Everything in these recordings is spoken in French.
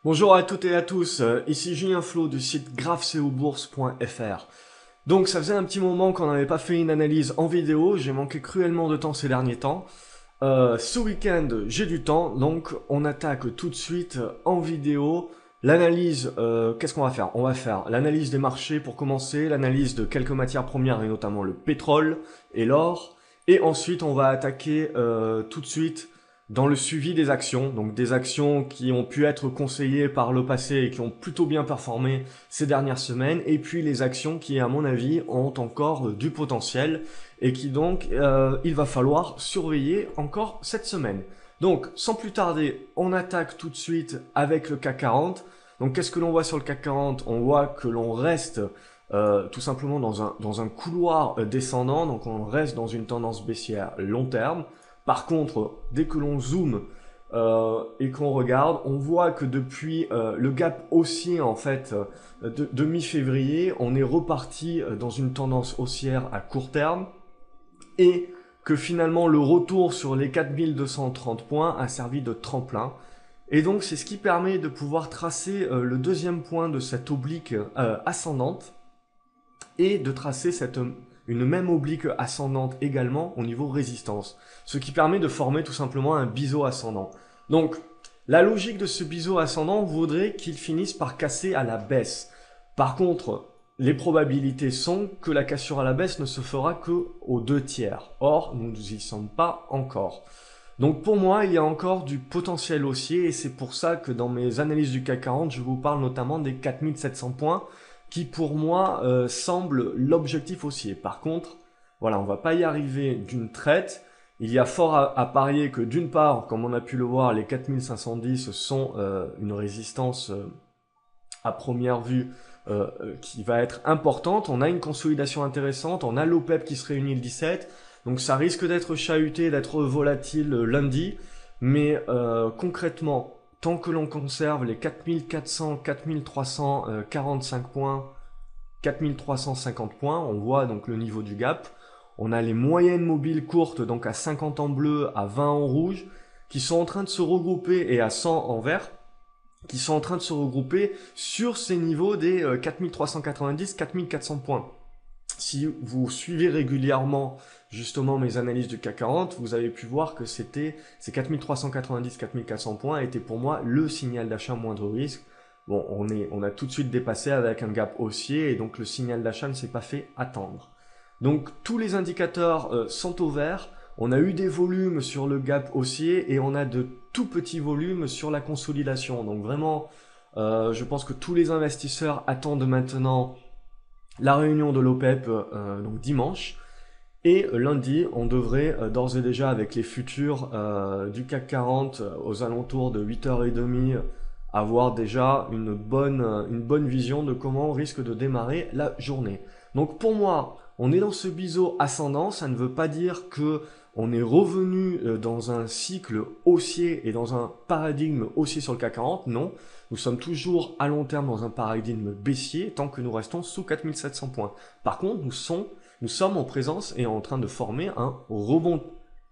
Bonjour à toutes et à tous, ici Julien Flo du site graphceobourse.fr. Donc ça faisait un petit moment qu'on n'avait pas fait une analyse en vidéo, j'ai manqué cruellement de temps ces derniers temps. Ce week-end j'ai du temps, donc on attaque tout de suite en vidéo l'analyse. Qu'est-ce qu'on va faire? On va faire l'analyse des marchés pour commencer, l'analyse de quelques matières premières et notamment le pétrole et l'or. Et ensuite on va attaquer tout de suite dans le suivi des actions, donc des actions qui ont pu être conseillées par le passé et qui ont plutôt bien performé ces dernières semaines, et puis les actions qui, à mon avis, ont encore du potentiel et qui donc, il va falloir surveiller encore cette semaine. Donc, sans plus tarder, on attaque tout de suite avec le CAC 40. Donc, qu'est-ce que l'on voit sur le CAC 40? On voit que l'on reste tout simplement dans un couloir descendant, donc on reste dans une tendance baissière long terme. Par contre, dès que l'on zoome et qu'on regarde, on voit que depuis le gap haussier en fait de mi-février, on est reparti dans une tendance haussière à court terme et que finalement le retour sur les 4230 points a servi de tremplin. Et donc c'est ce qui permet de pouvoir tracer le deuxième point de cette oblique ascendante et de tracer une même oblique ascendante également au niveau résistance. Ce qui permet de former tout simplement un biseau ascendant. Donc, la logique de ce biseau ascendant voudrait qu'il finisse par casser à la baisse. Par contre, les probabilités sont que la cassure à la baisse ne se fera que aux 2/3. Or, nous n'y sommes pas encore. Donc pour moi, il y a encore du potentiel haussier et c'est pour ça que dans mes analyses du CAC 40, je vous parle notamment des 4700 points qui pour moi semble l'objectif haussier. Par contre, voilà, on va pas y arriver d'une traite. Il y a fort à parier que d'une part, comme on a pu le voir, les 4510 sont une résistance à première vue qui va être importante. On a une consolidation intéressante, on a l'OPEP qui se réunit le 17, donc ça risque d'être chahuté, d'être volatile lundi, mais concrètement, tant que l'on conserve les 4400, 4345 points, 4350 points, on voit donc le niveau du gap. On a les moyennes mobiles courtes, donc à 50 en bleu, à 20 en rouge, qui sont en train de se regrouper, et à 100 en vert, qui sont en train de se regrouper sur ces niveaux des 4390, 4400 points. Si vous suivez régulièrement justement mes analyses du CAC 40, vous avez pu voir que c'était ces 4390, 4400 points étaient pour moi le signal d'achat moindre risque. Bon, on a tout de suite dépassé avec un gap haussier et donc le signal d'achat ne s'est pas fait attendre. Donc tous les indicateurs sont au vert. On a eu des volumes sur le gap haussier et on a de tout petits volumes sur la consolidation. Donc vraiment, je pense que tous les investisseurs attendent maintenant la réunion de l'OPEP donc dimanche. Et lundi, on devrait d'ores et déjà avec les futurs du CAC 40 aux alentours de 8h30 avoir déjà une bonne vision de comment on risque de démarrer la journée. Donc pour moi, on est dans ce biseau ascendant, ça ne veut pas dire que on est revenu dans un cycle haussier et dans un paradigme haussier sur le CAC 40, non. Nous sommes toujours à long terme dans un paradigme baissier tant que nous restons sous 4700 points. Par contre, nous sommes en présence et en train de former un rebond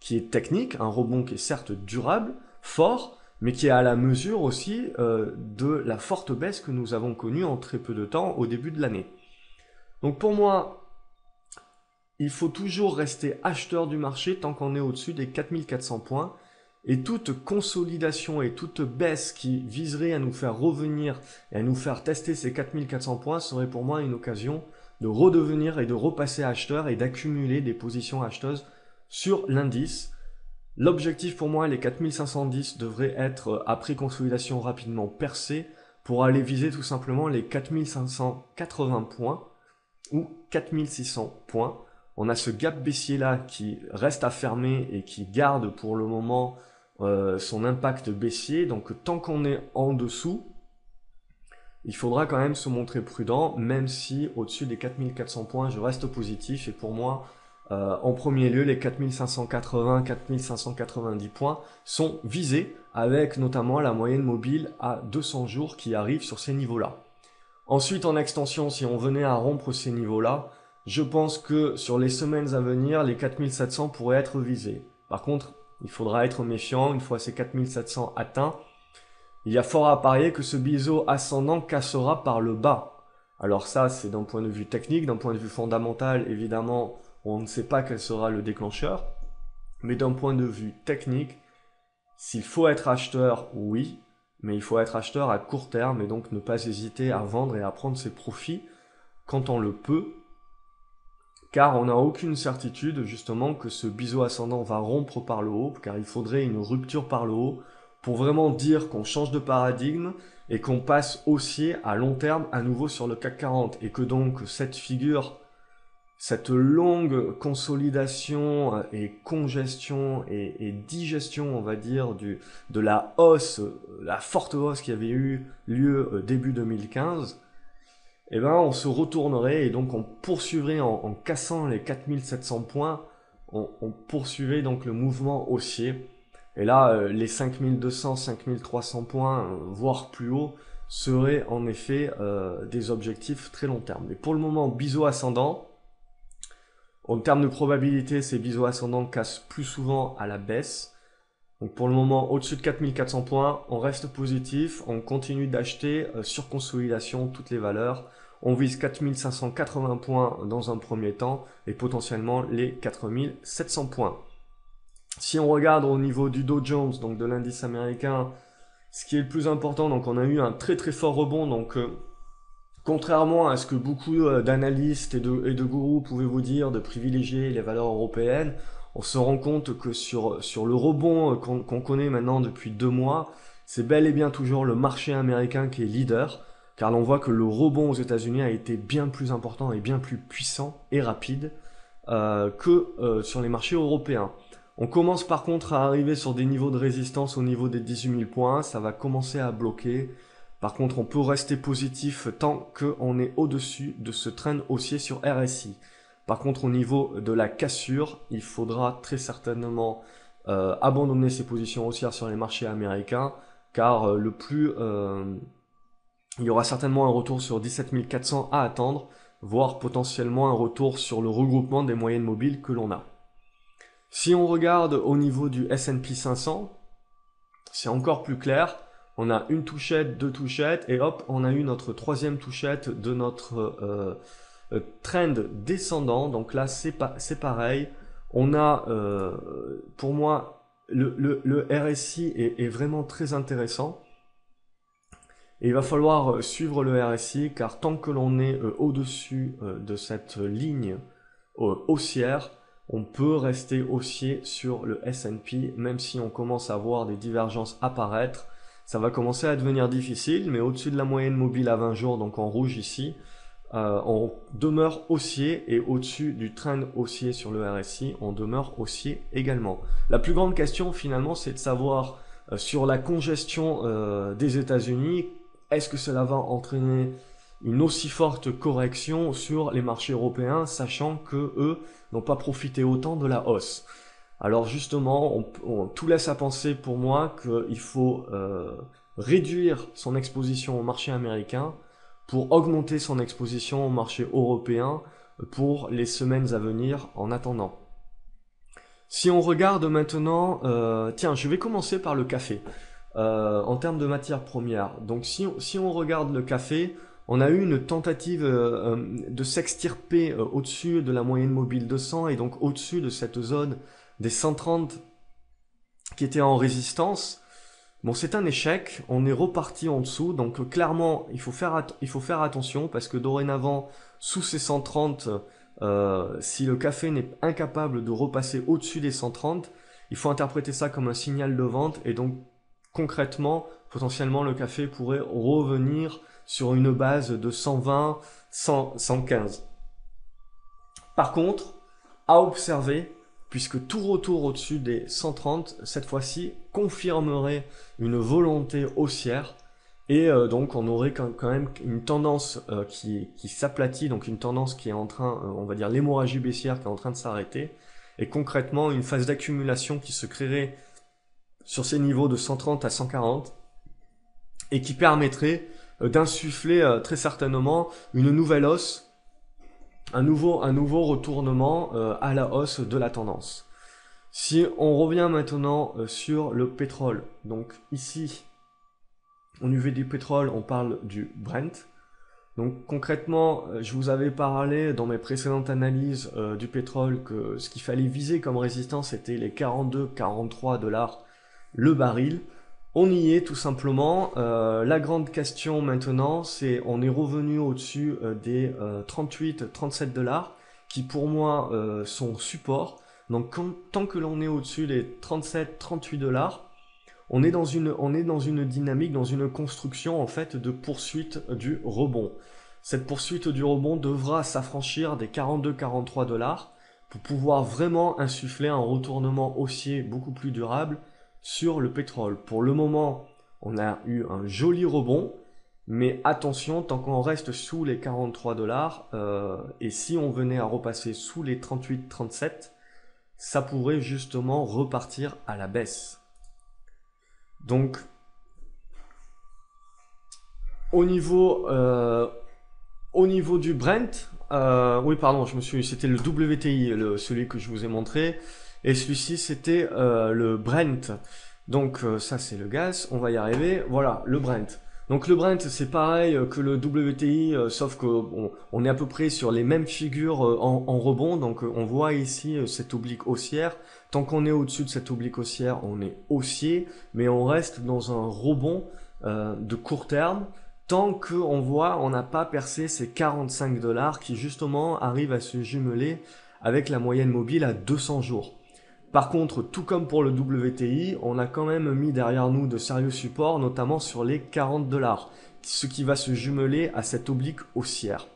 qui est technique, un rebond qui est certes durable, fort, mais qui est à la mesure aussi de la forte baisse que nous avons connue en très peu de temps au début de l'année. Donc pour moi, il faut toujours rester acheteur du marché tant qu'on est au-dessus des 4400 points. Et toute consolidation et toute baisse qui viserait à nous faire revenir et à nous faire tester ces 4400 points serait pour moi une occasion de redevenir et de repasser acheteur et d'accumuler des positions acheteuses sur l'indice. L'objectif pour moi, les 4510 devraient être, après consolidation rapidement percés, pour aller viser tout simplement les 4580 points ou 4600 points. On a ce gap baissier là qui reste à fermer et qui garde pour le moment son impact baissier. Donc tant qu'on est en dessous, il faudra quand même se montrer prudent, même si au-dessus des 4400 points, je reste positif. Et pour moi, en premier lieu, les 4580, 4590 points sont visés, avec notamment la moyenne mobile à 200 jours qui arrive sur ces niveaux-là. Ensuite, en extension, si on venait à rompre ces niveaux-là, je pense que sur les semaines à venir, les 4700 pourraient être visés. Par contre, il faudra être méfiant une fois ces 4700 atteints. il y a fort à parier que ce biseau ascendant cassera par le bas. Alors ça, c'est d'un point de vue technique, d'un point de vue fondamental, évidemment, on ne sait pas quel sera le déclencheur. Mais d'un point de vue technique, s'il faut être acheteur, oui, mais il faut être acheteur à court terme et donc ne pas hésiter à vendre et à prendre ses profits quand on le peut, car on n'a aucune certitude justement que ce biseau ascendant va rompre par le haut, car il faudrait une rupture par le haut pour vraiment dire qu'on change de paradigme et qu'on passe haussier à long terme à nouveau sur le CAC 40 et que donc cette figure, cette longue consolidation et congestion et digestion, on va dire, de la hausse, la forte hausse qui avait eu lieu début 2015, eh ben, on se retournerait et donc on poursuivrait en cassant les 4700 points, on poursuivait donc le mouvement haussier. Et là, les 5200, 5300 points, voire plus haut, seraient en effet des objectifs très long terme. Mais pour le moment, biseau ascendant. En termes de probabilité, ces biseaux ascendants cassent plus souvent à la baisse. Donc pour le moment, au-dessus de 4400 points, on reste positif, on continue d'acheter sur consolidation toutes les valeurs. On vise 4580 points dans un premier temps et potentiellement les 4700 points. Si on regarde au niveau du Dow Jones, donc de l'indice américain, ce qui est le plus important, donc on a eu un très très fort rebond, donc contrairement à ce que beaucoup d'analystes et de gourous pouvaient vous dire de privilégier les valeurs européennes, on se rend compte que sur le rebond qu'on connaît maintenant depuis 2 mois, c'est bel et bien toujours le marché américain qui est leader, car l'on voit que le rebond aux États-Unis a été bien plus important et bien plus puissant et rapide que sur les marchés européens. On commence par contre à arriver sur des niveaux de résistance au niveau des 18 000 points, ça va commencer à bloquer. Par contre, on peut rester positif tant qu'on est au-dessus de ce trend haussier sur RSI. Par contre, au niveau de la cassure, il faudra très certainement abandonner ses positions haussières sur les marchés américains, car il y aura certainement un retour sur 17 400 à attendre, voire potentiellement un retour sur le regroupement des moyennes mobiles que l'on a. Si on regarde au niveau du S&P 500, c'est encore plus clair. On a une touchette, 2 touchettes, et hop, on a eu notre 3e touchette de notre trend descendant. Donc là, c'est pareil. On a, pour moi, le RSI est vraiment très intéressant. Et il va falloir suivre le RSI, car tant que l'on est au-dessus de cette ligne haussière, on peut rester haussier sur le S&P, même si on commence à voir des divergences apparaître. Ça va commencer à devenir difficile, mais au-dessus de la moyenne mobile à 20 jours, donc en rouge ici, on demeure haussier, et au-dessus du trend haussier sur le RSI, on demeure haussier également. La plus grande question finalement, c'est de savoir sur la congestion des États-Unis, est-ce que cela va entraîner une aussi forte correction sur les marchés européens, sachant que eux n'ont pas profité autant de la hausse. Alors justement, tout laisse à penser pour moi qu'il faut réduire son exposition au marché américain pour augmenter son exposition au marché européen pour les semaines à venir en attendant. Si on regarde maintenant, tiens, je vais commencer par le café. En termes de matières premières. Donc si on regarde le café, on a eu une tentative de s'extirper au-dessus de la moyenne mobile 200 et donc au-dessus de cette zone des 130 qui était en résistance. Bon, c'est un échec, on est reparti en dessous, donc clairement il faut faire attention parce que dorénavant, sous ces 130, si le café n'est incapable de repasser au-dessus des 130, il faut interpréter ça comme un signal de vente et donc concrètement, potentiellement, le café pourrait revenir sur une base de 120, 100, 115. Par contre, à observer, puisque tout retour au-dessus des 130, cette fois-ci, confirmerait une volonté haussière, et donc on aurait quand même une tendance qui s'aplatit, donc une tendance qui est en train, on va dire l'hémorragie baissière qui est en train de s'arrêter, et concrètement une phase d'accumulation qui se créerait sur ces niveaux de 130 à 140 et qui permettrait d'insuffler très certainement une nouvelle hausse, un nouveau retournement à la hausse de la tendance. Si on revient maintenant sur le pétrole, donc ici au niveau du pétrole, on parle du Brent. Donc concrètement, je vous avais parlé dans mes précédentes analyses du pétrole que ce qu'il fallait viser comme résistance était les 42-43 dollars le baril. On y est tout simplement. La grande question maintenant, c'est on est revenu au-dessus des 38-37 dollars qui pour moi sont support. Donc tant que l'on est au-dessus des 37-38 dollars, on est dans une dynamique, dans une construction en fait de poursuite du rebond. Cette poursuite du rebond devra s'affranchir des 42-43 dollars pour pouvoir vraiment insuffler un retournement haussier beaucoup plus durable sur le pétrole. Pour le moment, on a eu un joli rebond, mais attention, tant qu'on reste sous les 43 dollars, et si on venait à repasser sous les 38-37, ça pourrait justement repartir à la baisse. Donc, au niveau du Brent, oui pardon, c'était le WTI, celui que je vous ai montré, et celui-ci c'était le Brent. Donc ça c'est le gaz, on va y arriver. Voilà, le Brent. Donc le Brent c'est pareil que le WTI, sauf que on est à peu près sur les mêmes figures en rebond. Donc on voit ici cette oblique haussière. Tant qu'on est au-dessus de cette oblique haussière, on est haussier, mais on reste dans un rebond de court terme. Tant qu'on voit, on n'a pas percé ces 45 dollars qui justement arrivent à se jumeler avec la moyenne mobile à 200 jours. Par contre, tout comme pour le WTI, on a quand même mis derrière nous de sérieux supports, notamment sur les 40 dollars, ce qui va se jumeler à cette oblique haussière.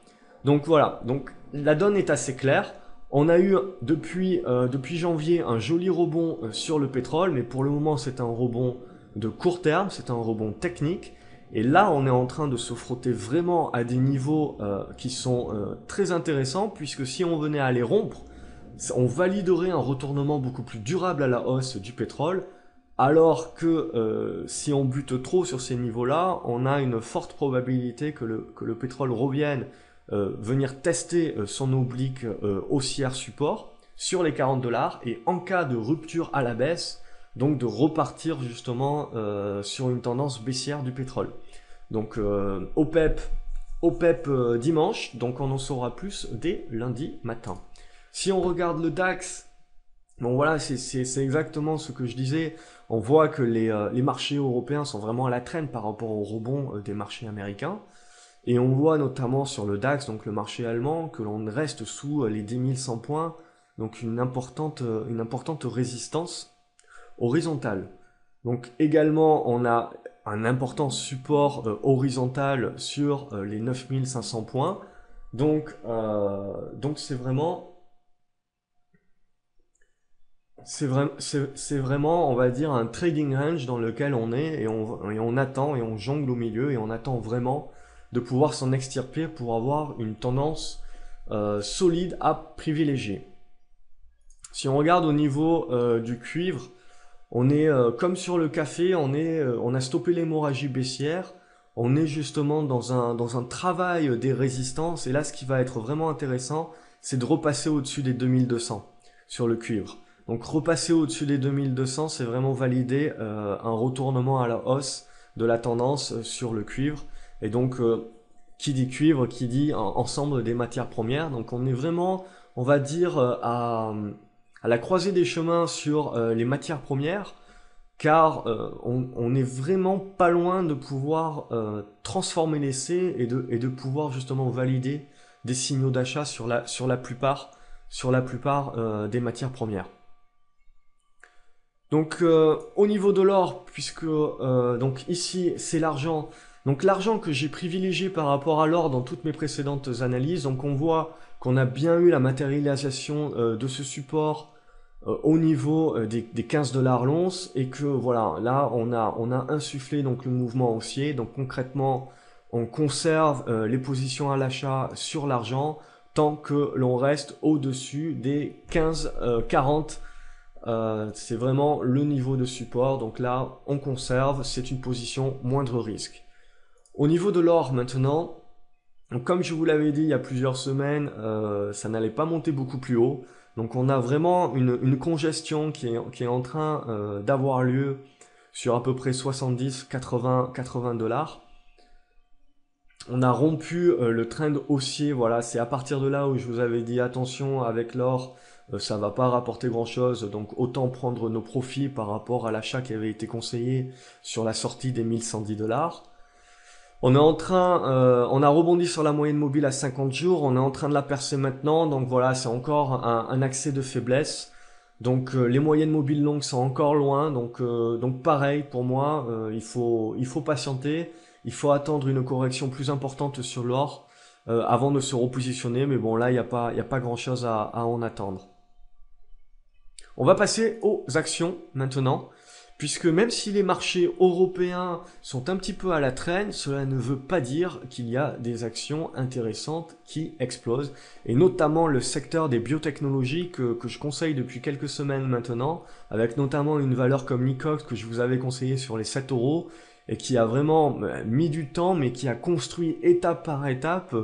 Donc voilà, donc la donne est assez claire. On a eu depuis janvier un joli rebond sur le pétrole, mais pour le moment c'est un rebond de court terme, c'est un rebond technique. Et là, on est en train de se frotter vraiment à des niveaux qui sont très intéressants, puisque si on venait à les rompre, on validerait un retournement beaucoup plus durable à la hausse du pétrole, alors que si on bute trop sur ces niveaux-là, on a une forte probabilité que le pétrole revienne venir tester son oblique haussière support sur les 40 dollars, et en cas de rupture à la baisse, donc de repartir justement sur une tendance baissière du pétrole. Donc OPEP dimanche, donc on en saura plus dès lundi matin. Si on regarde le DAX, bon voilà, c'est exactement ce que je disais. On voit que les marchés européens sont vraiment à la traîne par rapport au rebond des marchés américains. Et on voit notamment sur le DAX, donc le marché allemand, que l'on reste sous les 10 100 points, donc une importante résistance horizontale. Donc également, on a un important support horizontal sur les 9500 points. Donc c'est vraiment, on va dire, un trading range dans lequel on est, et on attend et on jongle au milieu, et on attend vraiment de pouvoir s'en extirper pour avoir une tendance solide à privilégier. Si on regarde au niveau du cuivre, on est comme sur le café, on a stoppé l'hémorragie baissière, on est justement dans un travail des résistances, et là ce qui va être vraiment intéressant, c'est de repasser au-dessus des 2200 sur le cuivre. Donc repasser au-dessus des 2200, c'est vraiment valider un retournement à la hausse de la tendance sur le cuivre. Et donc qui dit cuivre, qui dit ensemble des matières premières. Donc on est vraiment, on va dire, à la croisée des chemins sur les matières premières, car on est vraiment pas loin de pouvoir transformer l'essai et de pouvoir justement valider des signaux d'achat sur la plupart des matières premières. Donc au niveau de l'or, puisque donc ici c'est l'argent, donc l'argent que j'ai privilégié par rapport à l'or dans toutes mes précédentes analyses, donc on voit qu'on a bien eu la matérialisation de ce support au niveau des 15 dollars l'once, et que voilà, là on a insufflé donc le mouvement haussier. Donc concrètement, on conserve les positions à l'achat sur l'argent tant que l'on reste au-dessus des 15,40. C'est vraiment le niveau de support, donc là on conserve, c'est une position moindre risque. Au niveau de l'or maintenant, donc comme je vous l'avais dit il y a plusieurs semaines, ça n'allait pas monter beaucoup plus haut. Donc on a vraiment une congestion qui est en train d'avoir lieu sur à peu près 70, 80, 80 dollars. On a rompu le trend haussier, voilà, c'est à partir de là où je vous avais dit attention avec l'or, ça va pas rapporter grand chose, donc autant prendre nos profits par rapport à l'achat qui avait été conseillé sur la sortie des 1110 dollars. On a rebondi sur la moyenne mobile à 50 jours, on est en train de la percer maintenant, donc voilà, c'est encore un accès de faiblesse. Donc les moyennes mobiles longues sont encore loin, donc pareil pour moi, il faut patienter, il faut attendre une correction plus importante sur l'or avant de se repositionner, mais bon là il y a pas grand chose à en attendre. On va passer aux actions maintenant, puisque même si les marchés européens sont un petit peu à la traîne, cela ne veut pas dire qu'il y a des actions intéressantes qui explosent, et notamment le secteur des biotechnologies que je conseille depuis quelques semaines maintenant, avec notamment une valeur comme Nicox que je vous avais conseillé sur les 7 euros, et qui a vraiment mis du temps, mais qui a construit étape par étape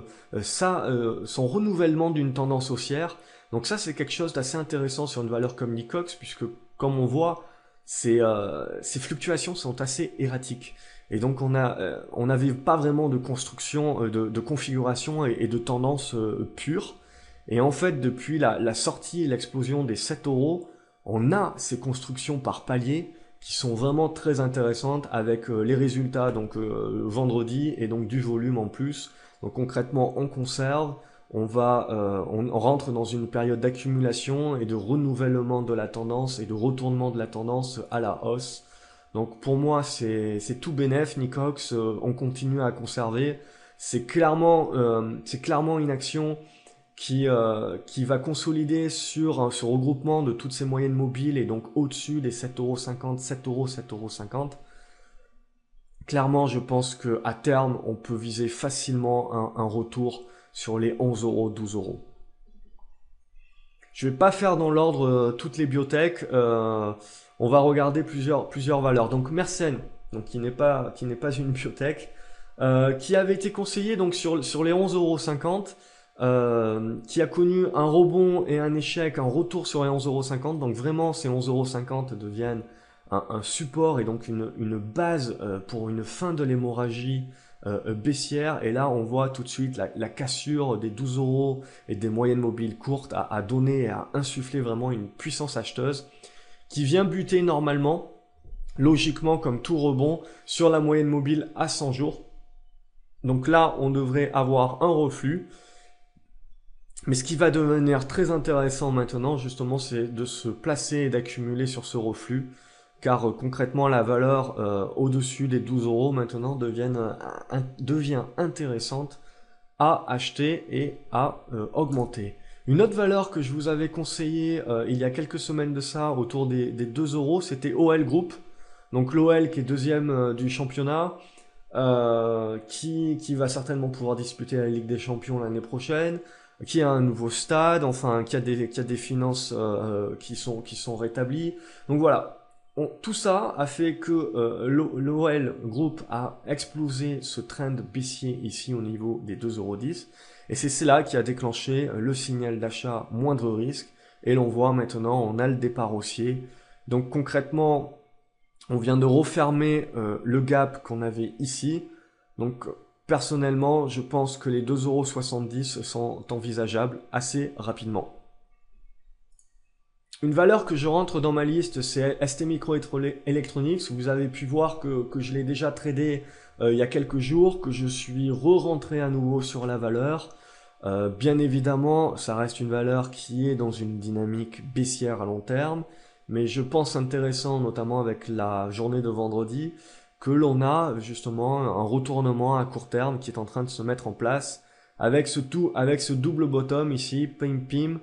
son renouvellement d'une tendance haussière. Donc ça, c'est quelque chose d'assez intéressant sur une valeur comme Nicox, puisque comme on voit, ces fluctuations sont assez erratiques. Et donc on n'avait pas vraiment de construction, de configuration et de tendance pure. Et en fait, depuis la sortie et l'explosion des 7 euros, on a ces constructions par palier qui sont vraiment très intéressantes avec les résultats donc vendredi et donc du volume en plus. Donc concrètement, on conserve. On rentre dans une période d'accumulation et de renouvellement de la tendance et de retournement de la tendance à la hausse. Donc pour moi, c'est tout bénef, Nicox, on continue à conserver. C'est clairement une action qui va consolider sur ce regroupement de toutes ces moyennes mobiles et donc au-dessus des 7,50 €, 7 euros, 7,50 €. Clairement, je pense que à terme, on peut viser facilement un retour sur les 11 euros, 12 euros. Je vais pas faire dans l'ordre toutes les biotech. On va regarder plusieurs valeurs. Donc Mersenne, donc qui n'est pas une biotech, qui avait été conseillé donc sur les 11,50 €, qui a connu un rebond et un échec, un retour sur les 11,50 €. Donc vraiment, ces 11,50 € deviennent un support et donc une base pour une fin de l'hémorragie baissière. Et là, on voit tout de suite la cassure des 12 euros et des moyennes mobiles courtes à donner et à insuffler vraiment une puissance acheteuse qui vient buter normalement, logiquement comme tout rebond, sur la moyenne mobile à 100 jours. Donc là, on devrait avoir un reflux. Mais ce qui va devenir très intéressant maintenant, justement, c'est de se placer et d'accumuler sur ce reflux. Car concrètement, la valeur au-dessus des 12 euros maintenant devient intéressante à acheter et à augmenter. Une autre valeur que je vous avais conseillé il y a quelques semaines de ça, autour des 2 euros, c'était OL Group. Donc l'OL qui est deuxième du championnat, qui va certainement pouvoir disputer la Ligue des Champions l'année prochaine, qui a un nouveau stade, enfin qui a des finances qui sont rétablies. Donc voilà. Tout ça a fait que l'OL Group a explosé ce trend baissier ici au niveau des 2,10 €. Et c'est cela qui a déclenché le signal d'achat moindre risque. Et l'on voit maintenant, on a le départ haussier. Donc concrètement, on vient de refermer le gap qu'on avait ici. Donc personnellement, je pense que les 2,70 € sont envisageables assez rapidement. Une valeur que je rentre dans ma liste, c'est STMicroelectronics. Vous avez pu voir que je l'ai déjà tradé il y a quelques jours, que je suis re-rentré à nouveau sur la valeur. Bien évidemment, ça reste une valeur qui est dans une dynamique baissière à long terme, mais je pense intéressant, notamment avec la journée de vendredi, que l'on a justement un retournement à court terme qui est en train de se mettre en place avec ce double bottom ici, pim pim,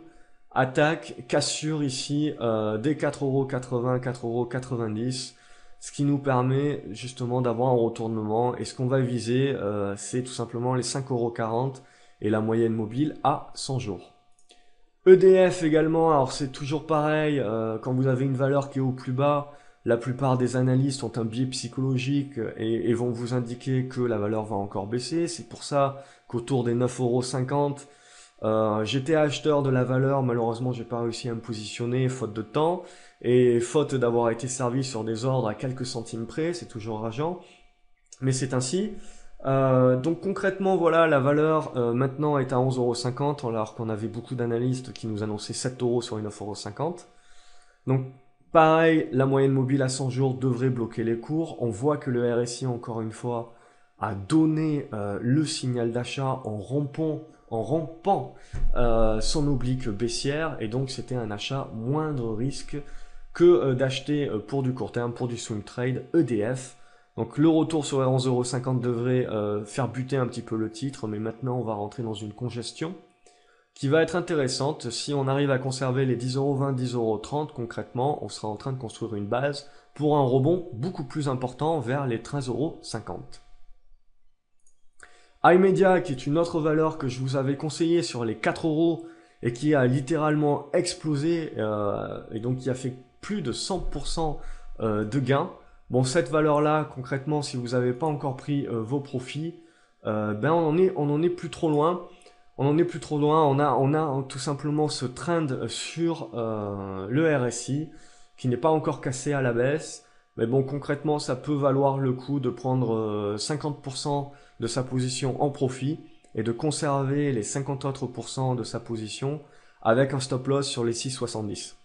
attaque, cassure ici des 4,80 €, 4,90 €, ce qui nous permet justement d'avoir un retournement. Et ce qu'on va viser, c'est tout simplement les 5,40 € et la moyenne mobile à 100 jours. EDF également, alors c'est toujours pareil, quand vous avez une valeur qui est au plus bas, la plupart des analystes ont un biais psychologique et vont vous indiquer que la valeur va encore baisser. C'est pour ça qu'autour des 9,50 €, J'étais acheteur de la valeur, malheureusement j'ai pas réussi à me positionner, faute de temps, et faute d'avoir été servi sur des ordres à quelques centimes près, c'est toujours rageant, mais c'est ainsi. Donc concrètement, voilà, la valeur maintenant est à 11,50 € alors qu'on avait beaucoup d'analystes qui nous annonçaient 7 € sur une 9,50 €. Donc pareil, la moyenne mobile à 100 jours devrait bloquer les cours. On voit que le RSI, encore une fois, a donné le signal d'achat en rompant son oblique baissière, et donc c'était un achat moindre risque que d'acheter pour du court terme, pour du swing trade EDF. Donc le retour sur les 11,50 € devrait faire buter un petit peu le titre, mais maintenant on va rentrer dans une congestion qui va être intéressante. Si on arrive à conserver les 10,20 €, 10,30 € concrètement, on sera en train de construire une base pour un rebond beaucoup plus important vers les 13,50 €. iMedia, qui est une autre valeur que je vous avais conseillé sur les 4 € et qui a littéralement explosé et donc qui a fait plus de 100% de gains. Bon, cette valeur-là, concrètement, si vous n'avez pas encore pris vos profits, ben on en est plus trop loin. On en est plus trop loin. On a tout simplement ce trend sur le RSI qui n'est pas encore cassé à la baisse. Mais bon, concrètement, ça peut valoir le coup de prendre 50% de sa position en profit et de conserver les 50 autres % de sa position avec un stop loss sur les 6,70.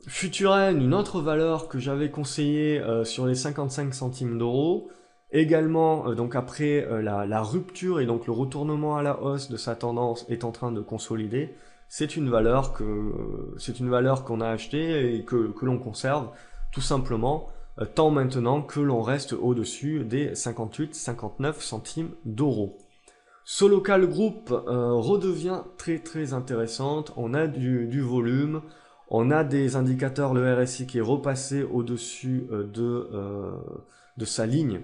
Futuren, une autre valeur que j'avais conseillée sur les 55 centimes d'euros, également donc après la rupture et donc le retournement à la hausse de sa tendance est en train de consolider. C'est une valeur qu'on a achetée et que l'on conserve tout simplement tant maintenant que l'on reste au-dessus des 58-59 centimes d'euros. Solocal Group redevient très intéressante. On a du volume. On a des indicateurs, le RSI qui est repassé au-dessus de sa ligne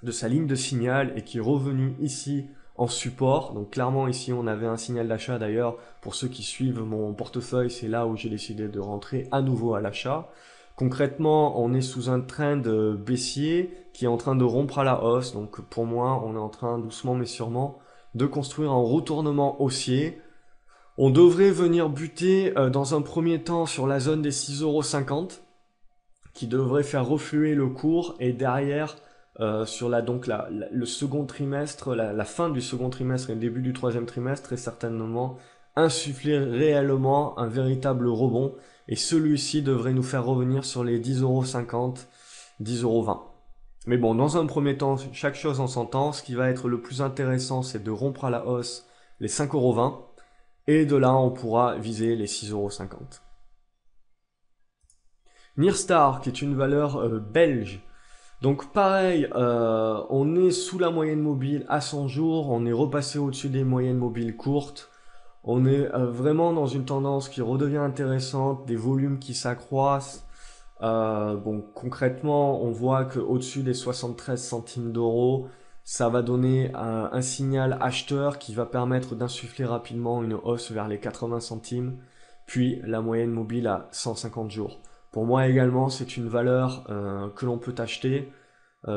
de signal et qui est revenu ici en support. Donc clairement ici on avait un signal d'achat d'ailleurs. Pour ceux qui suivent mon portefeuille, c'est là où j'ai décidé de rentrer à nouveau à l'achat. Concrètement, on est sous un trend baissier qui est en train de rompre à la hausse. Donc pour moi, on est en train doucement mais sûrement de construire un retournement haussier. On devrait venir buter dans un premier temps sur la zone des 6,50 € qui devrait faire refluer le cours, et derrière sur le second trimestre, la fin du second trimestre et le début du troisième trimestre, très certainement insuffler réellement un véritable rebond, et celui-ci devrait nous faire revenir sur les 10,50 €, 10,20 €. Mais bon, dans un premier temps, chaque chose en son temps. Ce qui va être le plus intéressant, c'est de rompre à la hausse les 5,20 €. Et de là, on pourra viser les 6,50 €. Nyrstar, qui est une valeur belge. Donc pareil, on est sous la moyenne mobile à 100 jours. On est repassé au-dessus des moyennes mobiles courtes. On est vraiment dans une tendance qui redevient intéressante, des volumes qui s'accroissent. Bon, concrètement, on voit qu'au-dessus des 73 centimes d'euros, ça va donner un signal acheteur qui va permettre d'insuffler rapidement une hausse vers les 80 centimes, puis la moyenne mobile à 150 jours. Pour moi également, c'est une valeur que l'on peut acheter,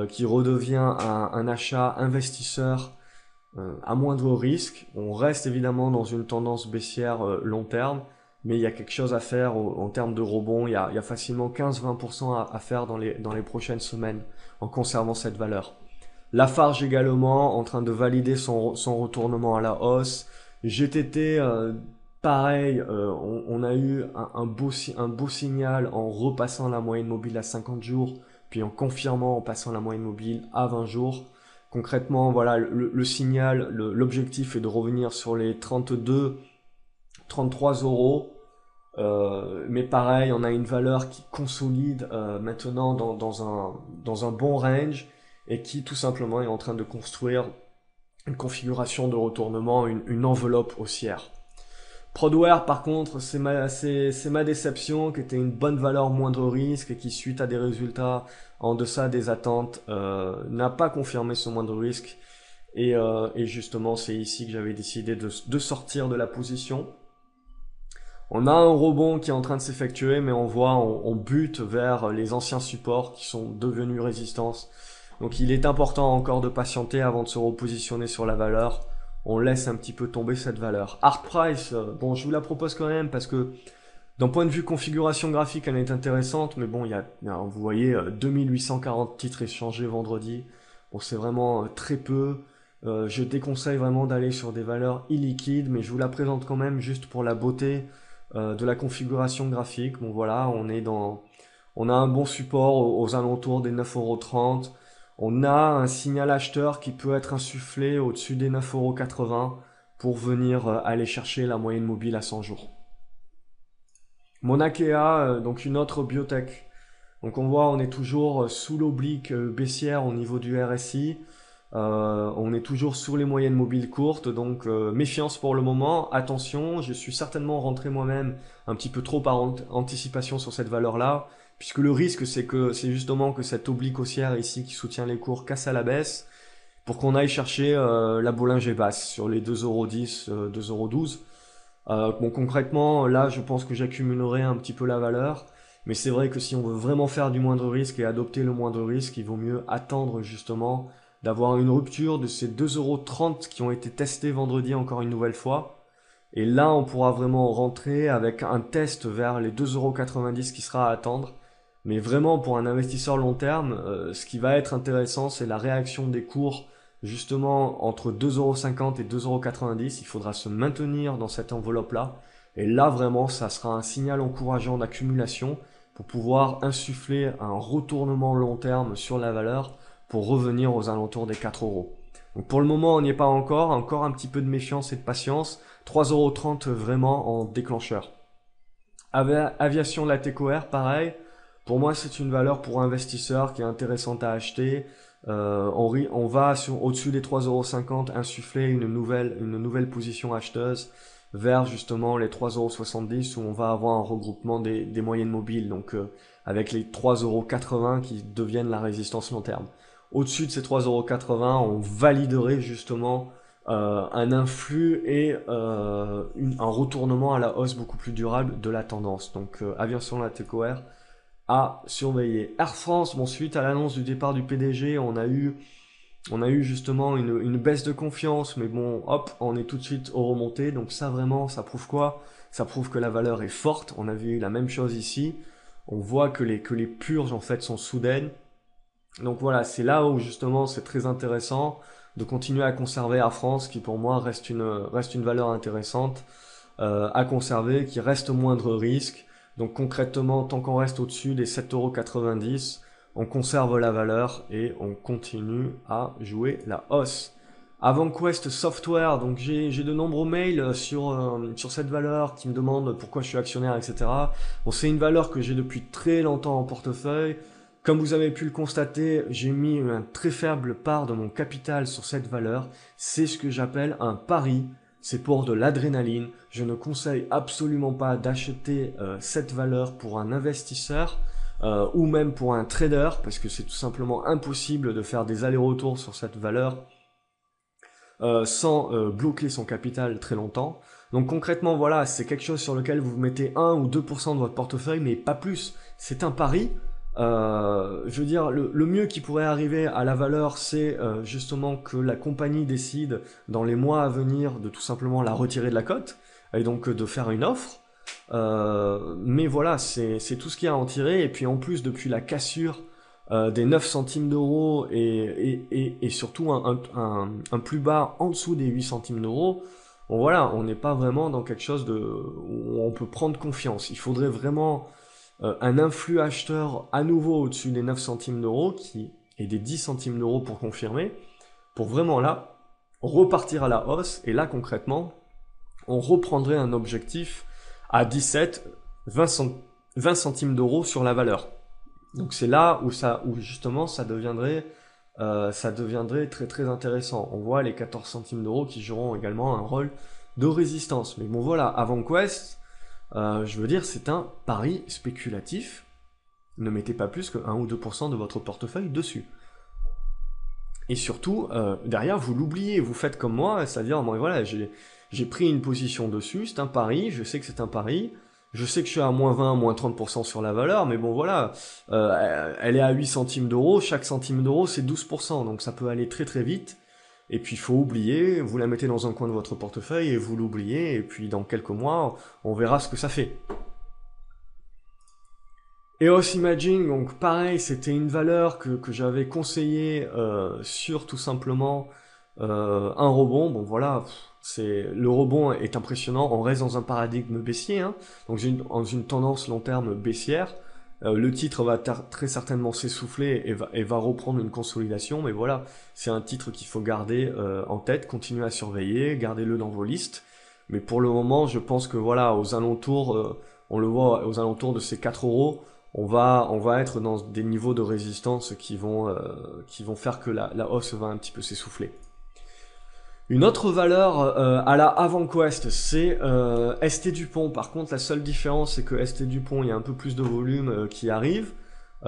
qui redevient un achat investisseur à moindre risque. On reste évidemment dans une tendance baissière long terme, mais il y a quelque chose à faire en termes de rebond. Il y a facilement 15-20% à faire dans les prochaines semaines en conservant cette valeur. Lafarge également en train de valider son retournement à la hausse. GTT, pareil, on a eu un beau signal en repassant la moyenne mobile à 50 jours, puis en confirmant en passant la moyenne mobile à 20 jours. Concrètement, voilà, le signal, l'objectif est de revenir sur les 32, 33 €. Mais pareil, on a une valeur qui consolide maintenant dans un bon range, et qui tout simplement est en train de construire une configuration de retournement, une enveloppe haussière. Prodware par contre, c'est ma déception, qui était une bonne valeur moindre risque et qui, suite à des résultats en deçà des attentes, n'a pas confirmé ce moindre risque, et justement c'est ici que j'avais décidé de sortir de la position. On a un rebond qui est en train de s'effectuer, mais on bute vers les anciens supports qui sont devenus résistance. Donc il est important encore de patienter avant de se repositionner sur la valeur. On laisse un petit peu tomber cette valeur. Art Price, bon, je vous la propose quand même parce que d'un point de vue configuration graphique, elle est intéressante, mais bon, vous voyez, 2840 titres échangés vendredi. Bon, c'est vraiment très peu. Je déconseille vraiment d'aller sur des valeurs illiquides, mais je vous la présente quand même juste pour la beauté de la configuration graphique. Bon, voilà, on a un bon support aux alentours des 9,30 €. On a un signal acheteur qui peut être insufflé au-dessus des 9,80 € pour venir aller chercher la moyenne mobile à 100 jours. Mauna Kea, donc une autre biotech. Donc on voit, on est toujours sous l'oblique baissière au niveau du RSI. On est toujours sous les moyennes mobiles courtes, donc méfiance pour le moment. Attention, je suis certainement rentré moi-même un petit peu trop par anticipation sur cette valeur-là, puisque le risque c'est justement que cette oblique haussière ici qui soutient les cours casse à la baisse, pour qu'on aille chercher la Bollinger basse sur les 2,10 €, 2,12 €. Bon, concrètement, là, je pense que j'accumulerai un petit peu la valeur. Mais c'est vrai que si on veut vraiment faire du moindre risque et adopter le moindre risque, il vaut mieux attendre justement d'avoir une rupture de ces 2,30 € qui ont été testés vendredi encore une nouvelle fois. Et là, on pourra vraiment rentrer avec un test vers les 2,90 € qui sera à attendre. Mais vraiment, pour un investisseur long terme, ce qui va être intéressant, c'est la réaction des cours justement entre 2,50 € et 2,90 €. Il faudra se maintenir dans cette enveloppe-là. Et là, vraiment, ça sera un signal encourageant d'accumulation pour pouvoir insuffler un retournement long terme sur la valeur pour revenir aux alentours des 4 €. Donc pour le moment, on n'y est pas encore un petit peu de méfiance et de patience. 3,30 € vraiment en déclencheur. Aviation Latécoère, pareil. Pour moi, c'est une valeur pour investisseurs qui est intéressante à acheter. On va au-dessus des 3,50 € insuffler une nouvelle position acheteuse vers justement les 3,70 € où on va avoir un regroupement des moyennes mobiles, donc avec les 3,80 € qui deviennent la résistance long terme. Au-dessus de ces 3,80 €, on validerait justement un influx et un retournement à la hausse beaucoup plus durable de la tendance. Donc aviation Latécoère à surveiller. Air France, bon, suite à l'annonce du départ du PDG, on a eu justement une baisse de confiance, mais bon, hop, on est tout de suite au remonté. Donc ça vraiment, ça prouve quoi? Ça prouve que la valeur est forte. On a vu la même chose ici. On voit que les purges en fait sont soudaines. Donc voilà, c'est là où justement c'est très intéressant de continuer à conserver Air France, qui pour moi reste une valeur intéressante à conserver, qui reste moindre risque. Donc concrètement, tant qu'on reste au-dessus des 7,90 €, on conserve la valeur et on continue à jouer la hausse. AvantQuest Software, donc j'ai de nombreux mails sur cette valeur qui me demandent pourquoi je suis actionnaire, etc. Bon, c'est une valeur que j'ai depuis très longtemps en portefeuille. Comme vous avez pu le constater, j'ai mis une très faible part de mon capital sur cette valeur. C'est ce que j'appelle un pari. C'est pour de l'adrénaline. Je ne conseille absolument pas d'acheter cette valeur pour un investisseur ou même pour un trader, parce que c'est tout simplement impossible de faire des allers-retours sur cette valeur sans bloquer son capital très longtemps. Donc concrètement, voilà, c'est quelque chose sur lequel vous mettez 1 ou 2% de votre portefeuille, mais pas plus. C'est un pari. Je veux dire, le mieux qui pourrait arriver à la valeur, c'est justement que la compagnie décide dans les mois à venir de tout simplement la retirer de la cote et donc de faire une offre. Mais voilà, c'est tout ce qu'il y a à en tirer. Et puis en plus, depuis la cassure des 9 centimes d'euros et surtout un plus bas en dessous des 8 centimes d'euros, bon voilà, on n'est pas vraiment dans quelque chose où on peut prendre confiance. Il faudrait vraiment un influx acheteur à nouveau au-dessus des 9 centimes d'euros et des 10 centimes d'euros pour confirmer, pour vraiment là repartir à la hausse. Et là concrètement, on reprendrait un objectif à 17, 20 centimes d'euros sur la valeur. Donc c'est là où justement ça deviendrait très très intéressant. On voit les 14 centimes d'euros qui joueront également un rôle de résistance. Mais bon voilà, AvantQuest, je veux dire, c'est un pari spéculatif. Ne mettez pas plus que 1 ou 2% de votre portefeuille dessus. Et surtout, derrière, vous l'oubliez, vous faites comme moi, c'est-à-dire, bon, voilà, j'ai pris une position dessus, c'est un pari, je sais que c'est un pari, Je sais que je suis à moins 20, moins 30% sur la valeur, mais bon voilà, elle est à 8 centimes d'euros, chaque centime d'euro c'est 12%, donc ça peut aller très très vite. Et puis il faut oublier, vous la mettez dans un coin de votre portefeuille et vous l'oubliez, et puis dans quelques mois, on verra ce que ça fait. EOS Imaging, donc pareil, c'était une valeur que j'avais conseillé sur tout simplement un rebond. Bon voilà, le rebond est impressionnant, on reste dans un paradigme baissier, hein, donc dans une tendance long terme baissière. Le titre va très certainement s'essouffler et va reprendre une consolidation, mais voilà, c'est un titre qu'il faut garder en tête, continuer à surveiller, gardez-le dans vos listes. Mais pour le moment, je pense que voilà, aux alentours, on le voit aux alentours de ces 4 euros, on va être dans des niveaux de résistance qui vont faire que la hausse va un petit peu s'essouffler. Une autre valeur à la avant-quest, c'est ST Dupont. Par contre, la seule différence, c'est que ST Dupont, il y a un peu plus de volume qui arrive.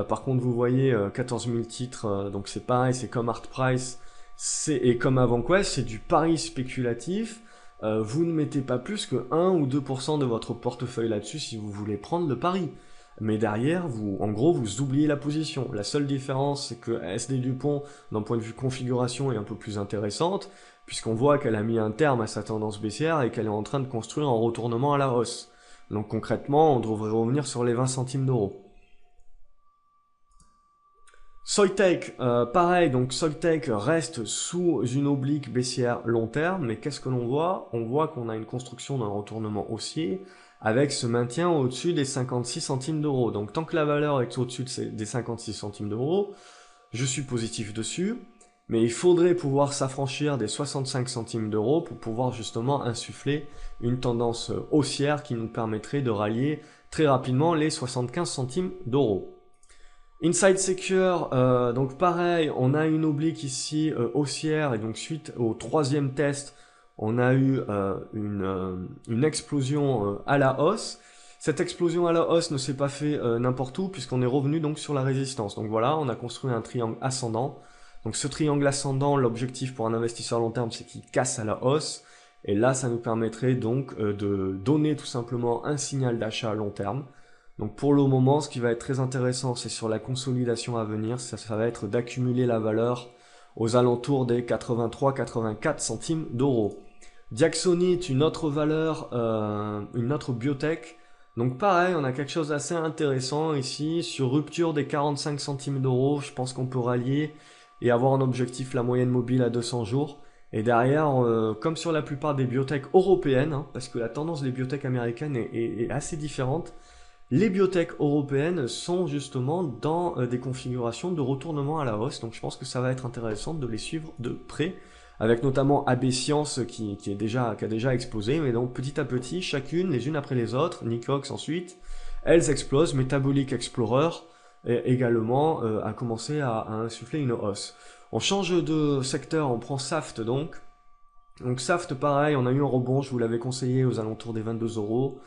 Par contre, vous voyez 14 000 titres, donc c'est pareil, c'est comme Art Price, et comme avant-quest, c'est du pari spéculatif. Vous ne mettez pas plus que 1 ou 2% de votre portefeuille là-dessus si vous voulez prendre le pari. Mais derrière, en gros, vous oubliez la position. La seule différence, c'est que SD Dupont, d'un point de vue configuration, est un peu plus intéressante, puisqu'on voit qu'elle a mis un terme à sa tendance baissière et qu'elle est en train de construire un retournement à la hausse. Donc concrètement, on devrait revenir sur les 20 centimes d'euros. Soitec, pareil, donc Soitec reste sous une oblique baissière long terme, mais qu'est-ce que l'on voit? On voit qu'on a une construction d'un retournement haussier, avec ce maintien au-dessus des 56 centimes d'euros. Donc tant que la valeur est au-dessus des 56 centimes d'euros, je suis positif dessus, mais il faudrait pouvoir s'affranchir des 65 centimes d'euros pour pouvoir justement insuffler une tendance haussière qui nous permettrait de rallier très rapidement les 75 centimes d'euros. Inside Secure, donc pareil, on a une oblique ici haussière, et donc suite au troisième test, on a eu une explosion à la hausse. Cette explosion à la hausse ne s'est pas fait n'importe où, puisqu'on est revenu donc sur la résistance. Donc voilà, on a construit un triangle ascendant. Donc ce triangle ascendant, l'objectif pour un investisseur long terme, c'est qu'il casse à la hausse. Et là, ça nous permettrait donc de donner tout simplement un signal d'achat à long terme. Donc pour le moment, ce qui va être très intéressant, c'est sur la consolidation à venir, ça va être d'accumuler la valeur aux alentours des 83-84 centimes d'euros. Diaxonite, une autre valeur, une autre biotech. Donc pareil, on a quelque chose d'assez intéressant ici, sur rupture des 45 centimes d'euros, je pense qu'on peut rallier et avoir en objectif la moyenne mobile à 200 jours. Et derrière, comme sur la plupart des biotech européennes, hein, parce que la tendance des biotech américaines est assez différente, les biotech européennes sont justement dans des configurations de retournement à la hausse, donc je pense que ça va être intéressant de les suivre de près, avec notamment AB Science qui a déjà explosé, mais donc petit à petit, chacune, les unes après les autres, Nicox ensuite, elles explosent, Metabolic Explorer également a commencé à insuffler une hausse. On change de secteur, on prend Saft donc. Donc Saft pareil, on a eu un rebond, je vous l'avais conseillé aux alentours des 22 euros.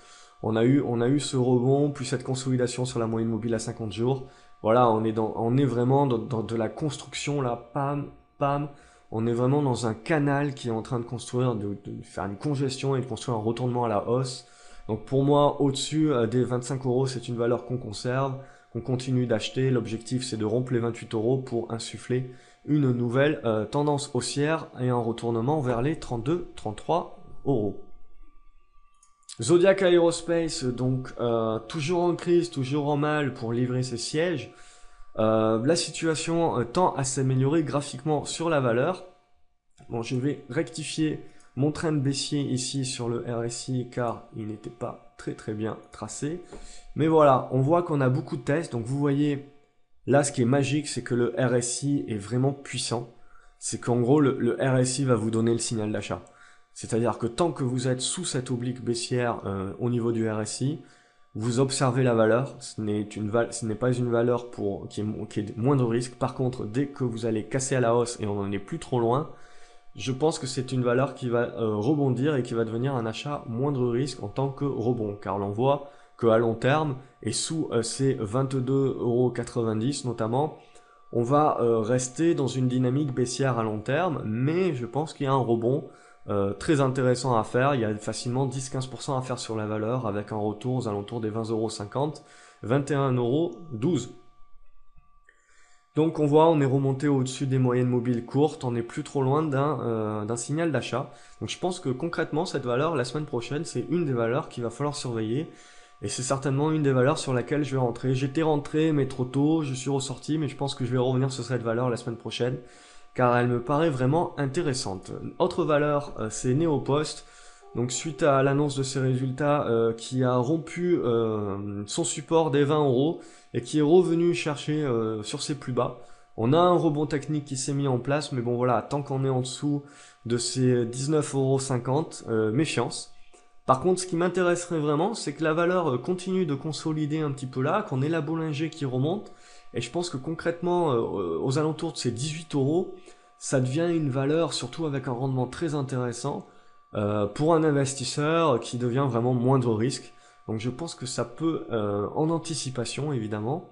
On a eu ce rebond, puis cette consolidation sur la moyenne mobile à 50 jours. Voilà, on est vraiment dans de la construction là, pam, pam. On est vraiment dans un canal qui est en train de construire, de faire une congestion et de construire un retournement à la hausse. Donc pour moi, au-dessus des 25 euros, c'est une valeur qu'on conserve, qu'on continue d'acheter. L'objectif, c'est de rompre les 28 euros pour insuffler une nouvelle tendance haussière et un retournement vers les 32-33 euros. Zodiac Aerospace, donc toujours en crise, toujours en mal pour livrer ses sièges. La situation tend à s'améliorer graphiquement sur la valeur. Bon, je vais rectifier mon trend baissier ici sur le RSI car il n'était pas très bien tracé. Mais voilà, on voit qu'on a beaucoup de tests. Donc vous voyez, là ce qui est magique, c'est que le RSI est vraiment puissant. C'est qu'en gros, le RSI va vous donner le signal d'achat. C'est-à-dire que tant que vous êtes sous cette oblique baissière au niveau du RSI, vous observez la valeur, ce n'est pas une valeur qui est moins de risque. Par contre, dès que vous allez casser à la hausse et on n'en est plus trop loin, je pense que c'est une valeur qui va rebondir et qui va devenir un achat moindre risque en tant que rebond. Car l'on voit qu'à long terme, et sous ces 22,90 € notamment, on va rester dans une dynamique baissière à long terme, mais je pense qu'il y a un rebond très intéressant à faire. Il y a facilement 10-15% à faire sur la valeur avec un retour aux alentours des 20,50 €, 21,12 €. Donc on voit, on est remonté au-dessus des moyennes mobiles courtes, on n'est plus trop loin d'un signal d'achat. Donc je pense que concrètement, cette valeur, la semaine prochaine, c'est une des valeurs qu'il va falloir surveiller. Et c'est certainement une des valeurs sur laquelle je vais rentrer. J'étais rentré, mais trop tôt, je suis ressorti, mais je pense que je vais revenir sur cette valeur la semaine prochaine, car elle me paraît vraiment intéressante. Autre valeur, c'est Neopost. Donc suite à l'annonce de ses résultats, qui a rompu son support des 20 € et qui est revenu chercher sur ses plus bas. On a un rebond technique qui s'est mis en place, mais bon voilà, tant qu'on est en dessous de ces 19,50 €, méfiance. Par contre, ce qui m'intéresserait vraiment, c'est que la valeur continue de consolider un petit peu là, qu'on ait la Bollinger qui remonte, et je pense que concrètement, aux alentours de ces 18 €, ça devient une valeur, surtout avec un rendement très intéressant, pour un investisseur qui devient vraiment moindre risque. Donc je pense que ça peut, en anticipation évidemment,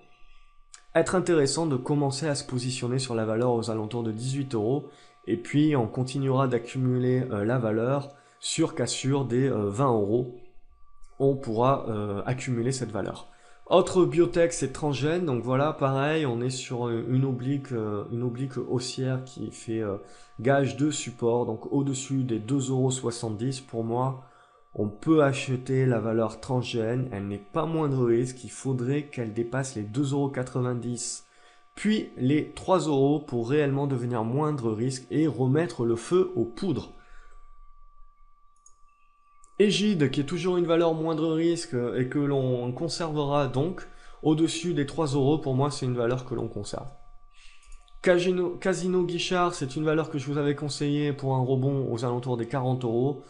être intéressant de commencer à se positionner sur la valeur aux alentours de 18 €, et puis on continuera d'accumuler la valeur sur cassure des 20 €. On pourra accumuler cette valeur. Autre biotech, c'est Transgène. Donc voilà, pareil, on est sur une oblique haussière qui fait gage de support. Donc au-dessus des 2,70 € pour moi, on peut acheter la valeur Transgène. Elle n'est pas moindre risque. Il faudrait qu'elle dépasse les 2,90 €, puis les 3 € pour réellement devenir moindre risque et remettre le feu aux poudres. Égide, qui est toujours une valeur moindre risque et que l'on conservera donc au-dessus des 3 €, pour moi c'est une valeur que l'on conserve. Casino Guichard, c'est une valeur que je vous avais conseillée pour un rebond aux alentours des 40 €.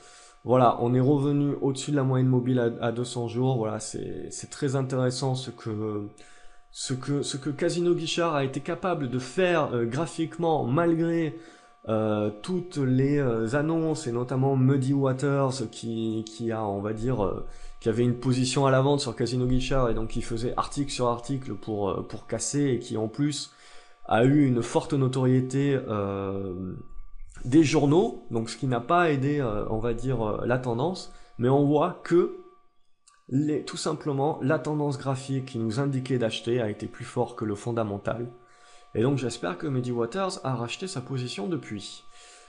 Voilà, on est revenu au-dessus de la moyenne mobile à 200 jours. Voilà, c'est très intéressant ce que Casino Guichard a été capable de faire graphiquement malgré toutes les annonces, et notamment Muddy Waters qui a, on va dire, qui avait une position à la vente sur Casino Guichard et donc qui faisait article sur article pour casser, et qui en plus a eu une forte notoriété des journaux, donc ce qui n'a pas aidé, on va dire, la tendance, mais on voit que tout simplement la tendance graphique qui nous indiquait d'acheter a été plus fort que le fondamental. Et donc j'espère que Muddy Waters a racheté sa position depuis.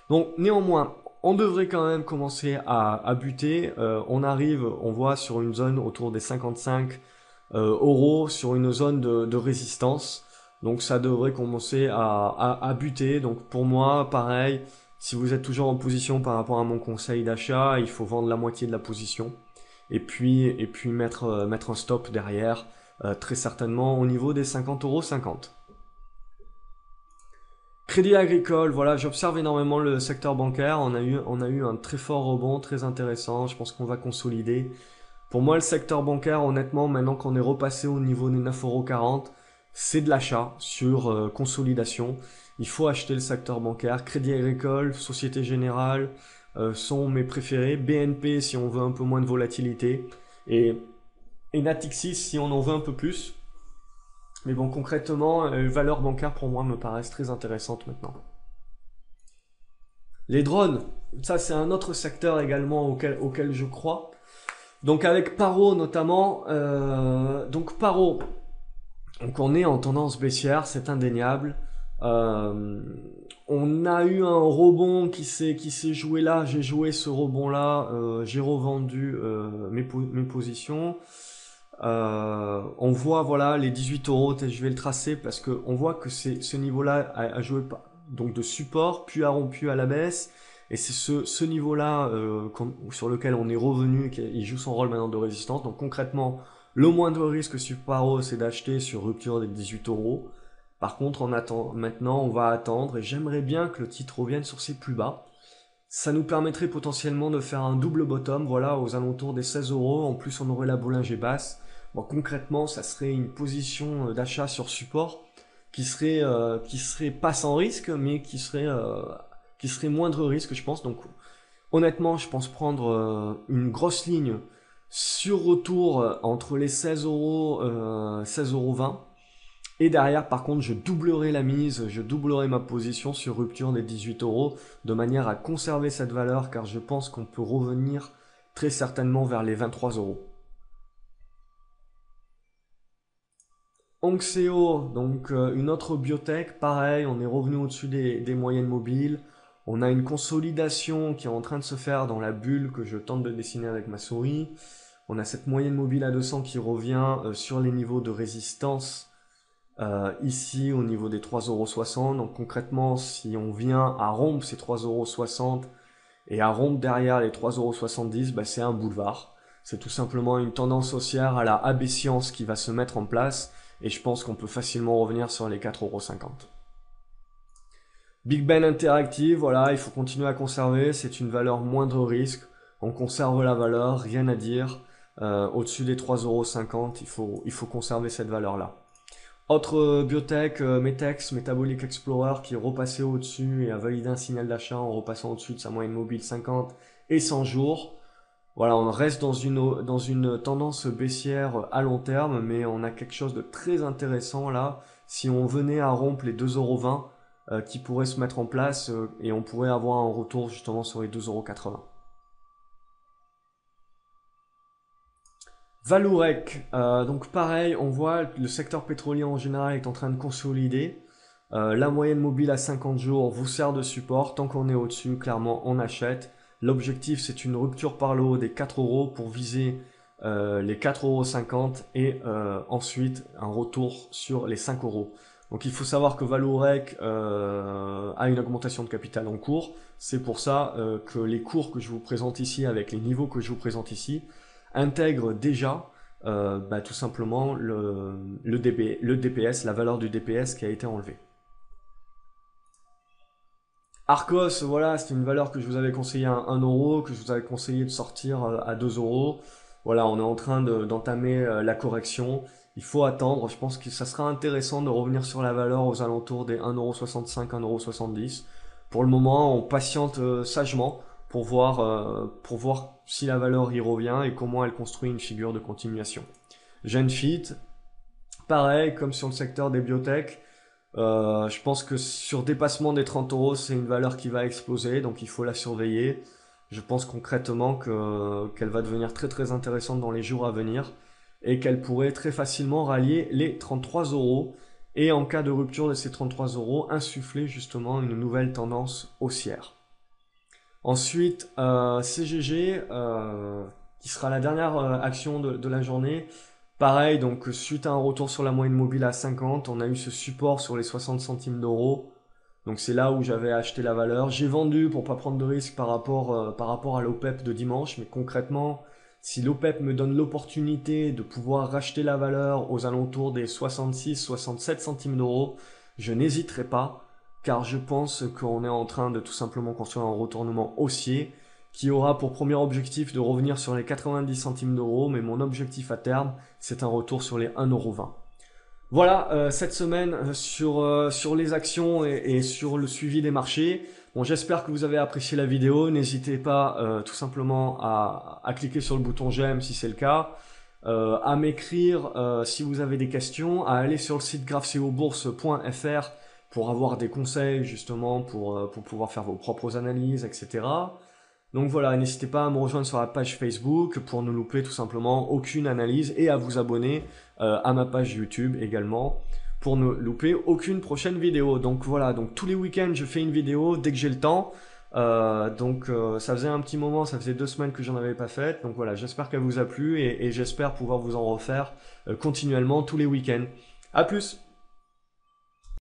Donc néanmoins, on devrait quand même commencer à buter. On arrive, on voit sur une zone autour des 55 € sur une zone de résistance. Donc ça devrait commencer à buter. Donc pour moi, pareil, si vous êtes toujours en position par rapport à mon conseil d'achat, il faut vendre la moitié de la position. Et puis mettre un stop derrière, très certainement au niveau des 50,50 €. Crédit Agricole, voilà, j'observe énormément le secteur bancaire. On a eu un très fort rebond, très intéressant. Je pense qu'on va consolider. Pour moi, le secteur bancaire, honnêtement, maintenant qu'on est repassé au niveau des 9,40 €, c'est de l'achat sur consolidation. Il faut acheter le secteur bancaire. Crédit Agricole, Société Générale sont mes préférés. BNP si on veut un peu moins de volatilité. Et Natixis si on en veut un peu plus. Mais bon, concrètement, les valeurs bancaires pour moi me paraissent très intéressantes maintenant. Les drones, ça c'est un autre secteur également auquel je crois. Donc avec Paro notamment, donc Paro, donc on est en tendance baissière, c'est indéniable. On a eu un rebond qui s'est joué là, j'ai joué ce rebond là, j'ai revendu mes positions. On voit voilà les 18 €, je vais le tracer parce que on voit que ce niveau-là a joué donc de support, puis a rompu à la baisse, et c'est ce niveau-là sur lequel on est revenu, il joue son rôle maintenant de résistance. Donc concrètement, le moindre risque sur Paro, c'est d'acheter sur rupture des 18 €. Par contre, maintenant on va attendre, et j'aimerais bien que le titre revienne sur ses plus bas. Ça nous permettrait potentiellement de faire un double bottom, voilà, aux alentours des 16 €. En plus, on aurait la Bollinger basse. Bon, concrètement, ça serait une position d'achat sur support qui serait pas sans risque, mais qui serait moindre risque, je pense. Donc, honnêtement, je pense prendre une grosse ligne sur retour entre les 16 €, 16,20 €. Et derrière, par contre, je doublerai la mise, je doublerai ma position sur rupture des 18 euros de manière à conserver cette valeur car je pense qu'on peut revenir très certainement vers les 23 euros. Onxeo, donc une autre biotech, pareil, on est revenu au-dessus des moyennes mobiles. On a une consolidation qui est en train de se faire dans la bulle que je tente de dessiner avec ma souris. On a cette moyenne mobile à 200 qui revient sur les niveaux de résistance ici au niveau des 3,60 €. Donc concrètement, si on vient à rompre ces 3,60 € et à rompre derrière les 3,70 €, bah, c'est un boulevard. C'est tout simplement une tendance haussière à la abétience qui va se mettre en place et je pense qu'on peut facilement revenir sur les 4,50 €. Big Ben Interactive, voilà, il faut continuer à conserver, c'est une valeur moindre risque. On conserve la valeur, rien à dire. Au-dessus des 3,50 €, il faut conserver cette valeur-là. Autre biotech, Metex, Metabolic Explorer, qui est repassé au-dessus et a validé un signal d'achat en repassant au-dessus de sa moyenne mobile 50 et 100 jours. Voilà, on reste dans une tendance baissière à long terme, mais on a quelque chose de très intéressant là. Si on venait à rompre les 2,20 € qui pourraient se mettre en place et on pourrait avoir un retour justement sur les 2,80 €. Valourec, donc pareil, on voit le secteur pétrolier en général est en train de consolider. La moyenne mobile à 50 jours vous sert de support. Tant qu'on est au-dessus, clairement, on achète. L'objectif, c'est une rupture par le haut des 4 € pour viser les 4,50 € et ensuite un retour sur les 5 €. Donc il faut savoir que Valourec a une augmentation de capital en cours. C'est pour ça que les cours que je vous présente ici, avec les niveaux que je vous présente ici, intègrent déjà tout simplement le DPS, la valeur du DPS qui a été enlevée. Arcos, voilà, c'est une valeur que je vous avais conseillé à 1 €, que je vous avais conseillé de sortir à 2 €. Voilà, on est en train d'entamer la correction. Il faut attendre, je pense que ça sera intéressant de revenir sur la valeur aux alentours des 1,65 €, 1,70 €. Pour le moment, on patiente sagement pour voir si la valeur y revient et comment elle construit une figure de continuation. Genfit, pareil, comme sur le secteur des biotech, je pense que sur dépassement des 30 €, c'est une valeur qui va exploser, donc il faut la surveiller. Je pense concrètement qu'elle va devenir très très intéressante dans les jours à venir et qu'elle pourrait très facilement rallier les 33 € et en cas de rupture de ces 33 € insuffler justement une nouvelle tendance haussière. Ensuite, CGG, qui sera la dernière action de la journée. Pareil, donc suite à un retour sur la moyenne mobile à 50, on a eu ce support sur les 60 centimes d'euros. Donc c'est là où j'avais acheté la valeur. J'ai vendu pour pas prendre de risque par rapport à l'OPEP de dimanche, mais concrètement, si l'OPEP me donne l'opportunité de pouvoir racheter la valeur aux alentours des 66-67 centimes d'euros, je n'hésiterai pas, car je pense qu'on est en train de tout simplement construire un retournement haussier qui aura pour premier objectif de revenir sur les 90 centimes d'euros, mais mon objectif à terme, c'est un retour sur les 1,20 €. Voilà, cette semaine sur les actions et sur le suivi des marchés. Bon, j'espère que vous avez apprécié la vidéo. N'hésitez pas tout simplement à cliquer sur le bouton j'aime si c'est le cas, à m'écrire si vous avez des questions, à aller sur le site graphceobourse.fr pour avoir des conseils justement pour pouvoir faire vos propres analyses, etc. Donc voilà, n'hésitez pas à me rejoindre sur la page Facebook pour ne louper tout simplement aucune analyse et à vous abonner à ma page YouTube également pour ne louper aucune prochaine vidéo. Donc voilà, donc tous les week-ends je fais une vidéo dès que j'ai le temps. Ça faisait un petit moment, ça faisait 2 semaines que j'en avais pas fait. Donc voilà, j'espère qu'elle vous a plu et j'espère pouvoir vous en refaire continuellement tous les week-ends. À plus!